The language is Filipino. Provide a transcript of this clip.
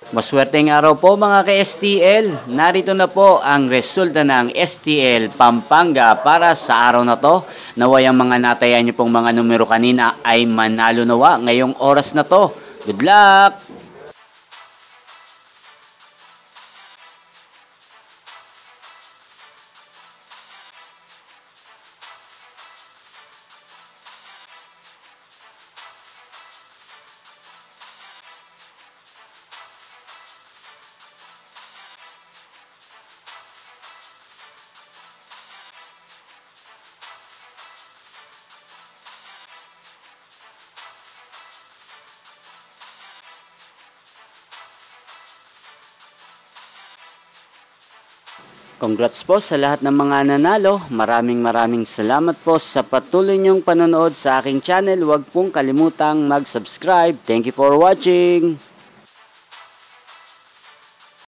Maswerteng araw po mga ka-STL. Narito na po ang resulta ng STL Pampanga para sa araw na to. Naway ang mga natayan niyo pong mga numero kanina ay manalo nawa ngayong oras na to. Good luck! Congrats po sa lahat ng mga nanalo. Maraming salamat po sa patuloy niyong panonood sa aking channel. Huwag pong kalimutang mag-subscribe. Thank you for watching.